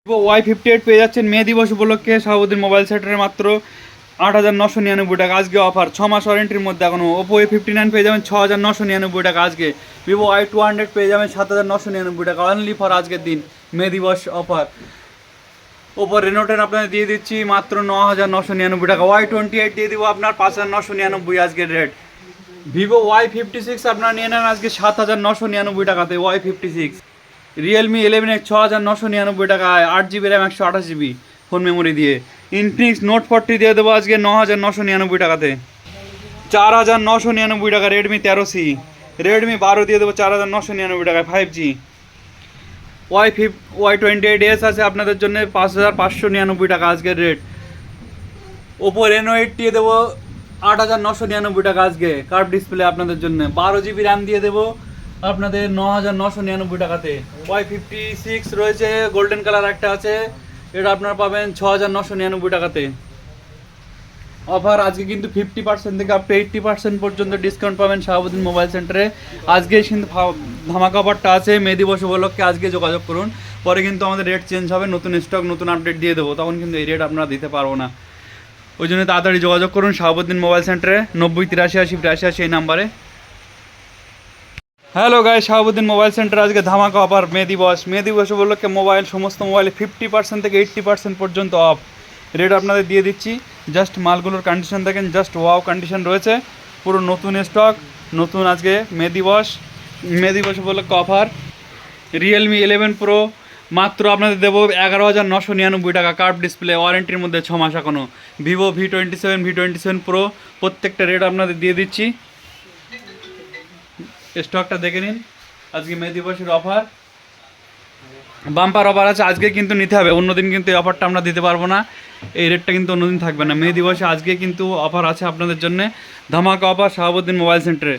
Y58 পেয়ে যাচ্ছেন মে দিবস উপলক্ষে শাহাবুদ্দিন মোবাইল সেন্টারে মাত্র 8,999 টাকা আজকে অফার 6 মাস ওয়ারেন্টির মধ্যে। এখনো ওপো A59 পেয়ে যাবেন 6,999 টাকা আজকে। ভিভো Y200 পেয়ে যাবেন 7,999 টাকা অনলি ফর আজকের দিন মে দিবস অফার। ওপো রেনো 10 আপনাদের দিয়ে দিচ্ছি মাত্র 9,999 টাকা। Y28 দিয়ে দিব আপনার 5,999 আজকের রেট। ভিভো Y56 আপনারা নিয়ে নেন আজকে 7,999 টাকাতে Y56। রিয়েলমি 11X 6,999 টাকায় 8GB RAM 128GB phone memory দিয়ে। ইনফিনিক্স নোট 40 দিয়ে দেবো আজকে 9,999 টাকাতে 4,999 টাকা। রেডমি 13C রেডমি 12 দিয়ে দেবো 4,999 টাকায় 5G। Y28s আছে আপনাদের জন্য 5,599 টাকা আজকের রেট। ওপো রেনো 8 দিয়ে দেবো 8,999 টাকা আজকে কার্ভ ডিসপ্লে আপনাদের জন্য। 12GB র্যাম দিয়ে দেবো আপনাদের 9,999 টাকাতে। Y56 রয়েছে গোল্ডেন কালার একটা আছে, এটা আপনারা পাবেন 6,999 টাকাতে। অফার আজকে কিন্তু 50% থেকে আপ টু 80% পর্যন্ত ডিসকাউন্ট পাবেন শাহাবুদ্দিন মোবাইল সেন্টারে। আজকে কিন্তু ধামাকা অফারটা আছে মে দিবস উপলক্ষে, আজকে যোগাযোগ করুন। পরে কিন্তু আমাদের রেট চেঞ্জ হবে, নতুন স্টক নতুন আপডেট দিয়ে দেবো, তখন কিন্তু এই রেট আপনারা দিতে পারবো না। ওই জন্য তাড়াতাড়ি যোগাযোগ করুন শাহাবুদ্দিন মোবাইল সেন্টারে 90 83 80 82 এই নাম্বারে। Hello guys, Shahabuddin mobile centre আজকে ধামাকা অফার মে দিবস উপলক্ষে মোবাইল সমস্ত মোবাইলে 50% থেকে 80% পর্যন্ত অফ রেট আপনাদের দিয়ে দিচ্ছি। জাস্ট মালগুলোর কন্ডিশন দেখেন, জাস্ট ওয়াও কন্ডিশন রয়েছে, পুরো নতুন স্টক নতুন। আজকে মে দিবস উপলক্ষে অফার। রিয়েলমি 11 প্রো মাত্র আপনাদের দেবো 11,999 টাকা কার্ভ ডিসপ্লে ওয়ারেন্টির মধ্যে 6 মাস এখনও। ভিভো V27 প্রো প্রত্যেকটা রেট আপনাদের দিয়ে দিচ্ছি। স্টকটা দেখে নিন, আজকে মে দিবসের অফার বাম্পার অফার আছে, আজকে কিন্তু নিতে হবে, অন্যদিন কিন্তু এই অফারটা আমরা দিতে পারবো না, এই রেটটা কিন্তু অন্যদিন থাকবে না। মে দিবসে আজকে কিন্তু অফার আছে আপনাদের জন্য, ধামাকা অফার শাহাবুদ্দিন মোবাইল সেন্টারে।